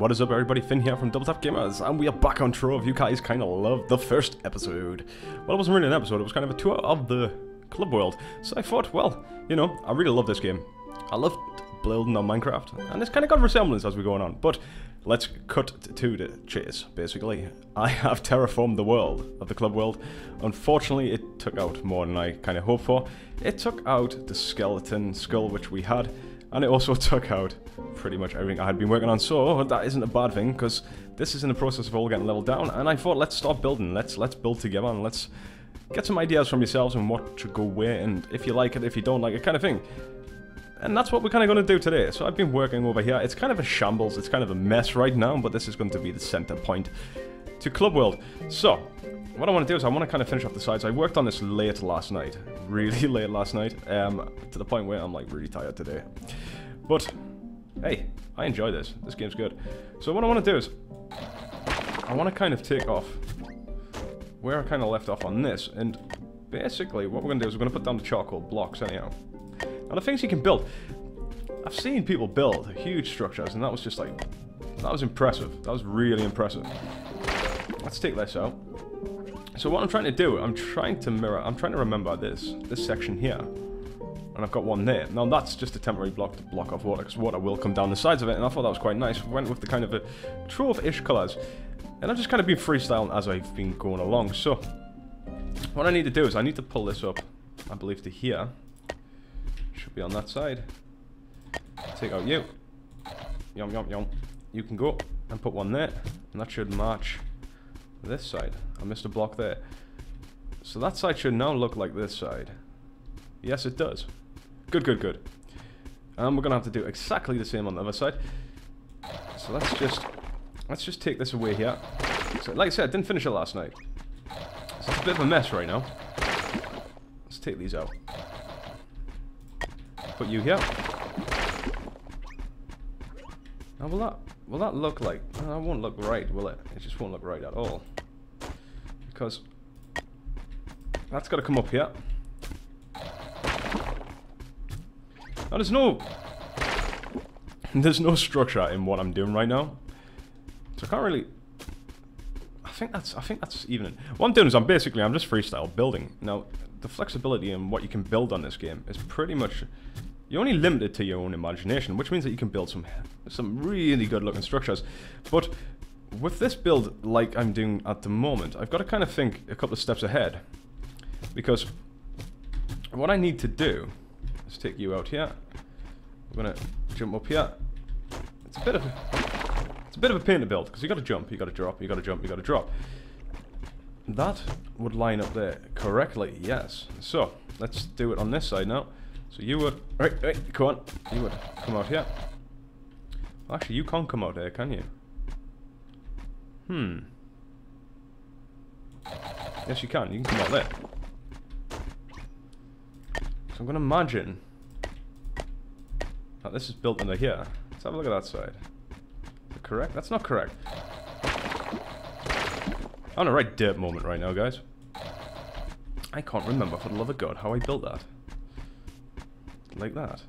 What is up, everybody? Finn here from Double Tap Gamers, and we are back on Trove. You guys kind of loved the first episode. Well, it wasn't really an episode, it was kind of a tour of the club world. So I thought, well, you know, I really love this game. I loved building on Minecraft, and it's kind of got a resemblance as we're going on. But let's cut to the chase, basically. I have terraformed the world of the club world. Unfortunately, it took out more than I kind of hoped for. It took out the skeleton skull which we had, and it also took out pretty much everything I had been working on, so that isn't a bad thing, because this is in the process of all getting leveled down, and I thought, let's start building, let's build together, and let's get some ideas from yourselves on what should go where, and if you like it, if you don't like it, kind of thing. And that's what we're kind of going to do today. So I've been working over here. It's kind of a shambles, it's kind of a mess right now, but this is going to be the center point to Club World. So, what I want to do is I want to kind of finish off the sides. I worked on this late last night, really late last night, to the point where I'm like really tired today. But, hey, I enjoy this. This game's good. So what I want to do is, I want to kind of take off where I kind of left off on this, and basically what we're going to do is we're going to put down the charcoal blocks anyhow. Now the things you can build, I've seen people build huge structures, and that was just like, that was impressive. That was really impressive. Let's take this out. So what I'm trying to do, I'm trying to remember this section here. And I've got one there. Now that's just a temporary block to block off water, because water will come down the sides of it, and I thought that was quite nice. We went with the kind of a Trove-ish colours. And I've just kind of been freestyling as I've been going along. So, what I need to do is I need to pull this up, I believe, to here. Should be on that side. Take out you. Yum, yum, yum. You can go and put one there, and that should match this side. I missed a block there. So that side should now look like this side. Yes, it does. Good, good, good. And we're gonna have to do exactly the same on the other side. So let's just take this away here. So, like I said, I didn't finish it last night. So it's a bit of a mess right now. Let's take these out. Put you here. Now will that look like? That won't look right, will it? It just won't look right at all. Because that's got to come up here. Now there's no structure in what I'm doing right now, so I can't really. I think that's even. What I'm doing is I'm just freestyle building. Now the flexibility in what you can build on this game is pretty much, you're only limited to your own imagination, which means that you can build some really good looking structures. But with this build, like I'm doing at the moment, I've got to kind of think a couple of steps ahead, because what I need to do. Let's take you out here. We're gonna jump up here. It's a bit of a pain to build, because you gotta jump, you gotta drop, you gotta jump, you gotta drop. That would line up there correctly, yes. So let's do it on this side now. So you would come on. You would come out here. Well, actually, you can't come out there, can you? Yes, you can. You can come out there. So I'm going to imagine that this is built under here. Let's have a look at that side. Is it correct? That's not correct. I'm in a right dirt moment right now, guys. I can't remember, for the love of God, how I built that. Like that.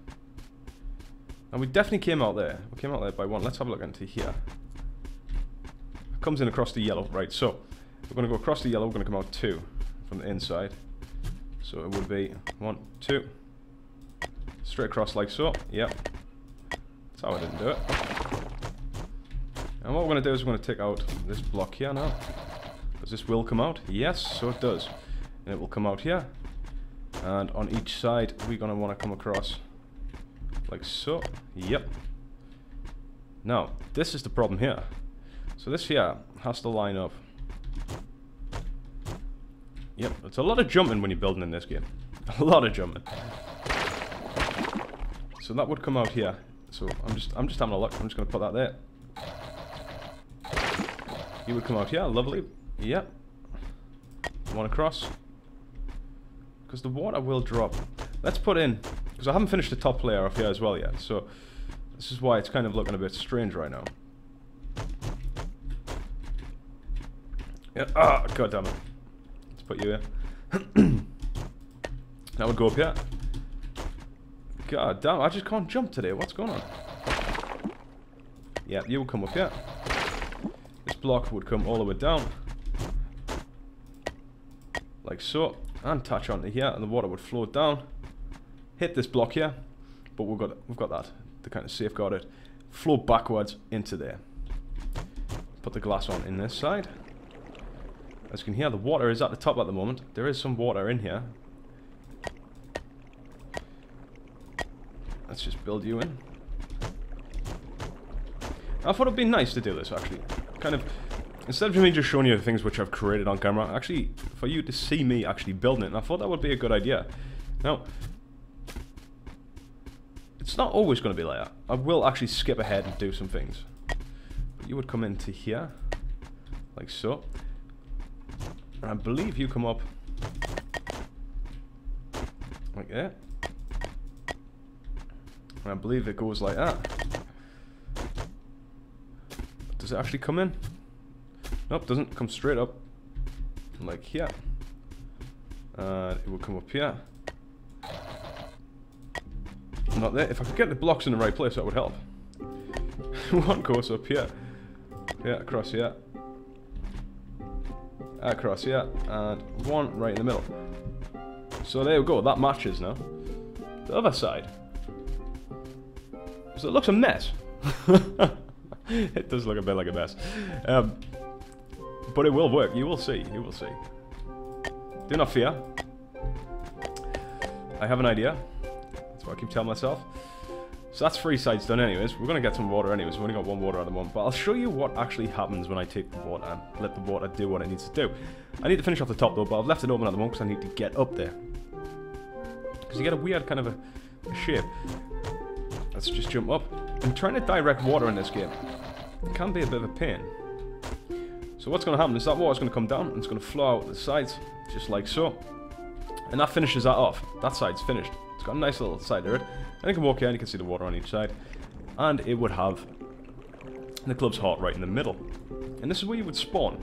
And we definitely came out there. We came out there by one. Let's have a look into here. It comes in across the yellow. Right, so we're going to go across the yellow. We're going to come out 2 from the inside. So it would be 1, 2. Straight across like so. Yep. That's how I didn't do it. And what we're going to do is we're going to take out this block here now. Does this will come out? Yes, so it does. And it will come out here. And on each side, we're going to want to come across like so. Yep. Now, this is the problem here. So this here has to line up. Yep, it's a lot of jumping when you're building in this game. A lot of jumping. So that would come out here. So I'm just having a look. I'm just going to put that there. You would come out here. Lovely. Yep. One across. Because the water will drop. Let's put in, because I haven't finished the top layer off here as well yet. So this is why it's kind of looking a bit strange right now. Yeah. Ah, God damn it. Put you here. That would go up here. God damn, I just can't jump today. What's going on? Yeah, you would come up here. This block would come all the way down. Like so. And attach onto here, and the water would flow down. Hit this block here. But we've got that to kind of safeguard it. Flow backwards into there. Put the glass on in this side. As you can hear, the water is at the top at the moment. There is some water in here. Let's just build you in. I thought it'd be nice to do this, actually. Kind of, instead of me just showing you the things which I've created on camera, actually, for you to see me actually building it. And I thought that would be a good idea. Now, it's not always going to be like that. I will actually skip ahead and do some things. But you would come into here, like so. And I believe you come up like that. And I believe it goes like that. Does it actually come in? Nope, doesn't come straight up. Like here. And it will come up here. Not there. If I could get the blocks in the right place, that would help. One goes up here. Yeah, across here. Across here. And one right in the middle. So there we go. That matches now. The other side. So it looks a mess. It does look a bit like a mess. But it will work. You will see. You will see. Do not fear. I have an idea. That's what I keep telling myself. So that's 3 sides done anyways. We're going to get some water anyways. We've only got 1 water at the moment. But I'll show you what actually happens when I take the water and let the water do what it needs to do. I need to finish off the top though, but I've left it open at the moment because I need to get up there. Because you get a weird kind of a shape. Let's just jump up. I'm trying to direct water in this game. It can be a bit of a pain. So what's going to happen is that water's going to come down and it's going to flow out the sides, just like so. And that finishes that off. That side's finished. It's got a nice little side to it. And you can walk here and you can see the water on each side. And it would have the club's heart right in the middle. And this is where you would spawn.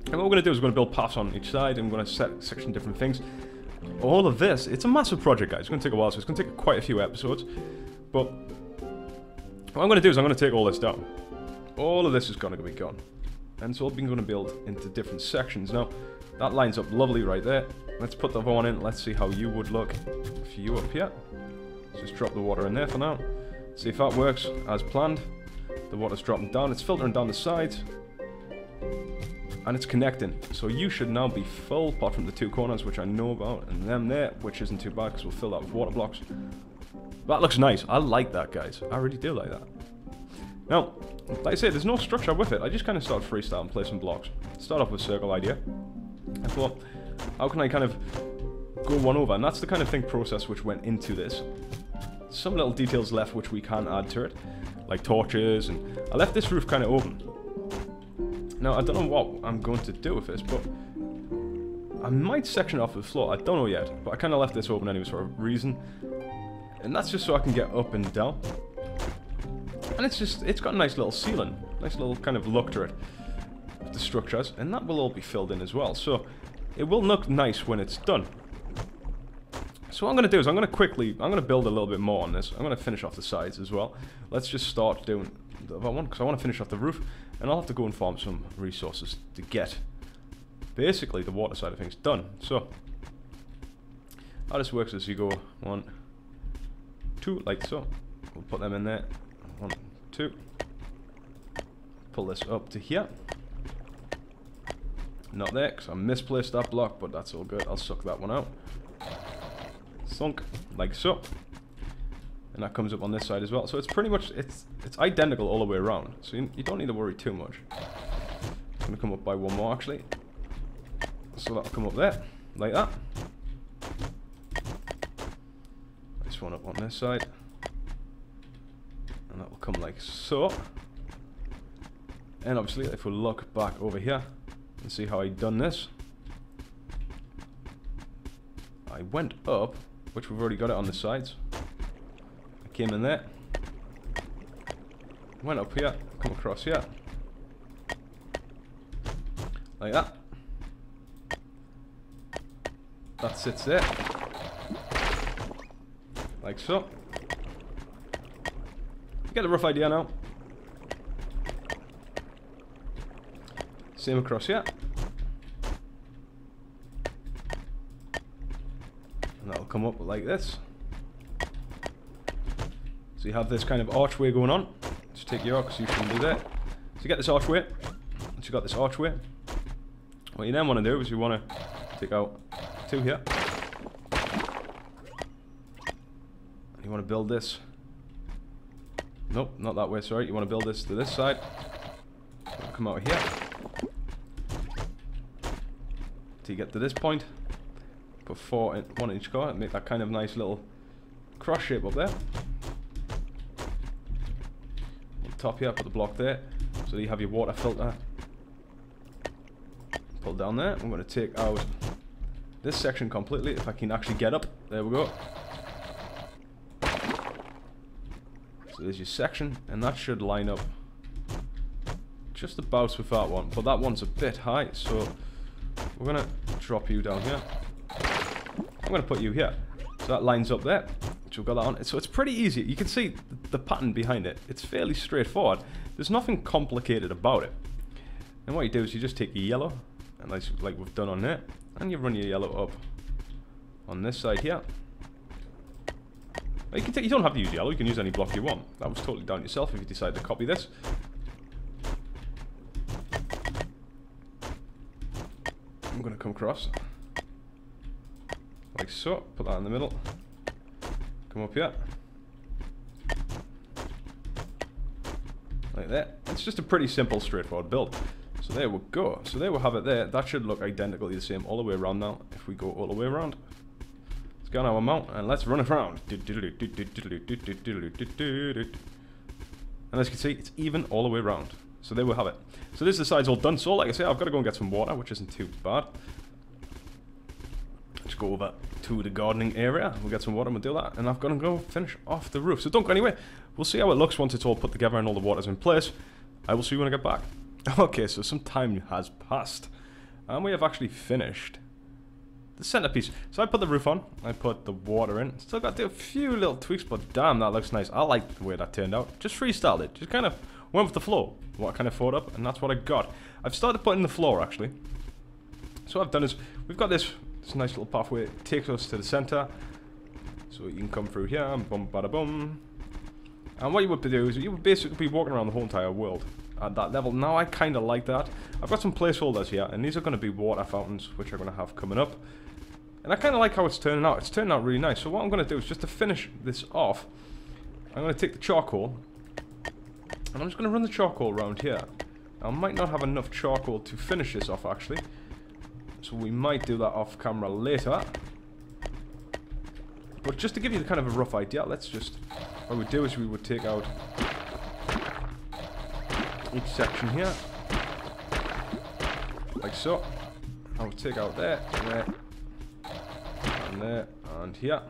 And what we're going to do is we're going to build paths on each side and we're going to section different things. All of this, it's a massive project, guys. It's going to take a while, so it's going to take quite a few episodes. But what I'm going to do is I'm going to take all this down. All of this is going to be gone. And it's all been going to build into different sections. Now, that lines up lovely right there. Let's put the one in. Let's see how you would look for you up here. Let's just drop the water in there for now. See if that works as planned. The water's dropping down. It's filtering down the sides. And it's connecting. So you should now be full, apart from the 2 corners, which I know about. And them there, which isn't too bad because we'll fill that with water blocks. That looks nice. I like that, guys. I really do like that. Now, like I said, there's no structure with it. I just kind of started freestyle and play some blocks. Start off with circle idea. I thought, how can I kind of go one over? And that's the kind of think process which went into this. Some little details left which we can add to it, like torches, and I left this roof kind of open. Now, I don't know what I'm going to do with this, but I might section off the floor. I don't know yet, but I kind of left this open anyways for a reason. And that's just so I can get up and down. And it's got a nice little ceiling. Nice little kind of look to it. The structures. And that will all be filled in as well. So it will look nice when it's done. So what I'm going to do is I'm going to build a little bit more on this. I'm going to finish off the sides as well. Let's just start doing the other one because I want to finish off the roof. And I'll have to go and farm some resources to get basically the water side of things done. So how this works is you go 1, 2, like so. We'll put them in there. 1, 2. Pull this up to here. Not there, because I misplaced that block, but that's all good. I'll suck that one out. Sunk, like so. And that comes up on this side as well. So it's pretty much, it's identical all the way around. So you don't need to worry too much. It's going to come up by 1 more, actually. So that'll come up there, like that. Nice one up on this side. And that will come like so. And obviously, if we look back over here and see how I done this, I went up, which we've already got it on the sides. I came in there, went up here, come across here, like that. That sits there, like so. You get a rough idea now. Same across here. And that'll come up like this. So you have this kind of archway going on. Just take you out because you shouldn't do that. So you get this archway. Once you got this archway, what you then want to do is you want to take out 2 here. And you want to build this. Nope, not that way, sorry. You want to build this to this side. Come out here. Till you get to this point. Put 4 in, 1 in each corner. Make that kind of nice little cross shape up there. On top here, put the block there. So you have your water filter. Pull down there. I'm going to take out this section completely. If I can actually get up. There we go. So there's your section. And that should line up just about with that one. But that one's a bit high. So we're going to drop you down here. I'm going to put you here. So that lines up there. Which we've got that on. So it's pretty easy. You can see the pattern behind it. It's fairly straightforward. There's nothing complicated about it. And what you do is you just take your yellow. And like we've done on there. And you run your yellow up on this side here. You can you don't have to use yellow. You can use any block you want. That was totally down to yourself if you decide to copy this. I'm going to come across. Like so. Put that in the middle. Come up here. Like that. It's just a pretty simple, straightforward build. So there we go. So there we have it there. That should look identically the same all the way around now. If we go all the way around. Let's go on our mount and let's run it around. And as you can see, it's even all the way around. So there we have it. So this is the sides all done. So like I say, I've got to go and get some water, which isn't too bad. Let's go over to the gardening area. We'll get some water and we'll do that. And I've got to go finish off the roof. So don't go anywhere. We'll see how it looks once it's all put together and all the water's in place. I will see you when I get back. Okay, so some time has passed. And we have actually finished the centerpiece. So I put the roof on. I put the water in. Still got to do a few little tweaks, but damn, that looks nice. I like the way that turned out. Just freestyled it. Just kind of went with the flow. What I kind of thought up, and that's what I got. I've started putting the floor, actually. So what I've done is, we've got this nice little pathway. It takes us to the center. So you can come through here, and boom, bada boom. And what you would do is, you would basically be walking around the whole entire world at that level. Now I kind of like that. I've got some placeholders here, and these are going to be water fountains, which I'm going to have coming up. And I kind of like how it's turning out. It's turning out really nice. So what I'm going to do is, just to finish this off, I'm going to take the charcoal, and I'm just going to run the charcoal around here. I might not have enough charcoal to finish this off, actually. So we might do that off camera later. But just to give you kind of a rough idea, let's just... What we would do is we would take out each section here. Like so. I would take out there, and here.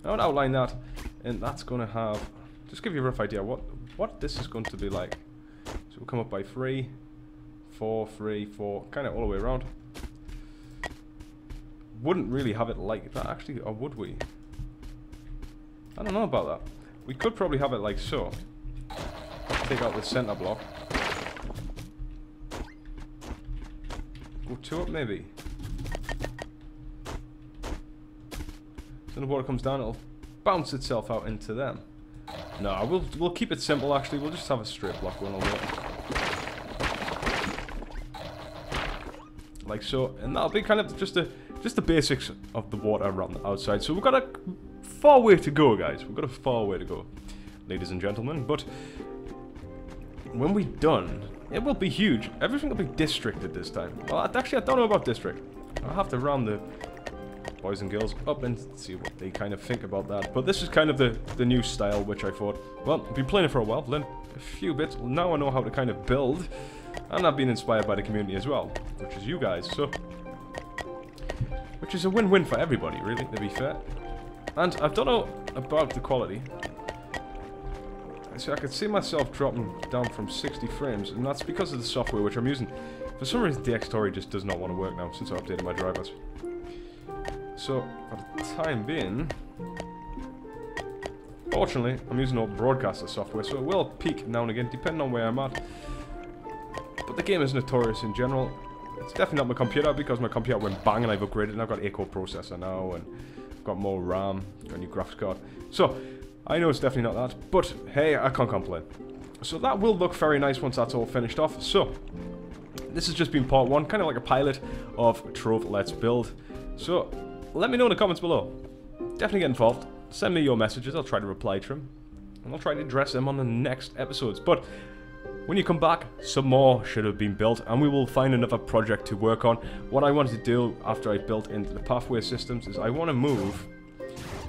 I would outline that, and that's going to have... Just give you a rough idea what this is going to be like. So we'll come up by 3, 4, 3, 4, kind of all the way around. Wouldn't really have it like that, actually, or would we? I don't know about that. We could probably have it like so. Take out the center block. Go 2 up, maybe. Then the water comes down, it'll bounce itself out into them. No, we'll keep it simple, actually. We'll just have a straight block going all the way. Like so, and that'll be kind of just the basics of the water around the outside. So we've got a far way to go, guys. We've got a far way to go, ladies and gentlemen. But when we're done, it will be huge. Everything will be districted this time. Well, actually, I don't know about district. I'll have to round the boys and girls up and see what they kind of think about that. But this is kind of the new style, which I thought, well, I've been playing it for a while, learned a few bits. Now I know how to kind of build, and I've been inspired by the community as well, which is you guys. So, which is a win-win for everybody, really, to be fair. And I don't know about the quality. So I could see myself dropping down from 60 frames, and that's because of the software which I'm using. For some reason, the Xtory just does not want to work now since I updated my drivers. So, for the time being, fortunately, I'm using old broadcaster software, so it will peak now and again, depending on where I'm at. But the game is notorious in general. It's definitely not my computer, because my computer went bang and I've upgraded, and I've got 8-core processor now, and I've got more RAM, got a new graphics card. So, I know it's definitely not that, but hey, I can't complain. So that will look very nice once that's all finished off. So, this has just been part 1, kind of like a pilot of Trove Let's Build. So, let me know in the comments below. Definitely get involved. Send me your messages, I'll try to reply to them. And I'll try to address them on the next episodes. But when you come back, some more should have been built, and we will find another project to work on. What I wanted to do after I built into the pathway systems is I want to move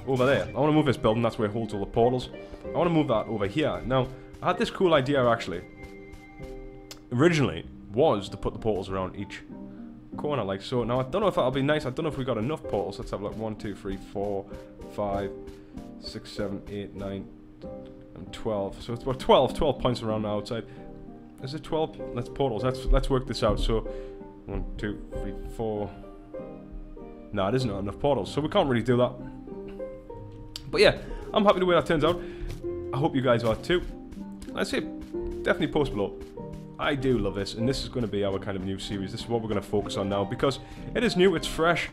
over there. I want to move this building, that's where it holds all the portals. I want to move that over here. Now, I had this cool idea actually. Originally, was to put the portals around each corner like so. Now, I don't know if that'll be nice. I don't know if we got enough portals. Let's have a look. 1, 2, 3, 4, 5, 6, 7, 8, 9, and 12. So it's about 12 points around the outside. Is it 12? Let's portals. Let's work this out. So 1, 2, 3, 4. Nah, it isn't enough portals, so we can't really do that. But yeah, I'm happy the way that turns out. I hope you guys are too. I'd say definitely post below. I do love this, and this is going to be our kind of new series. This is what we're going to focus on now, because it is new, it's fresh,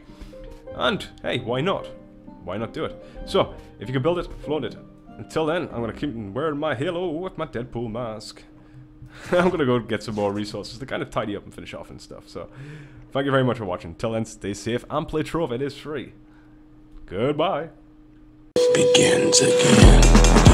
and hey, why not? Why not do it? So, if you can build it, flaunt it. Until then, I'm going to keep wearing my halo with my Deadpool mask. I'm going to go get some more resources to kind of tidy up and finish off and stuff. So, thank you very much for watching. Till then, stay safe and play Trove. It is free. Goodbye. Begins again.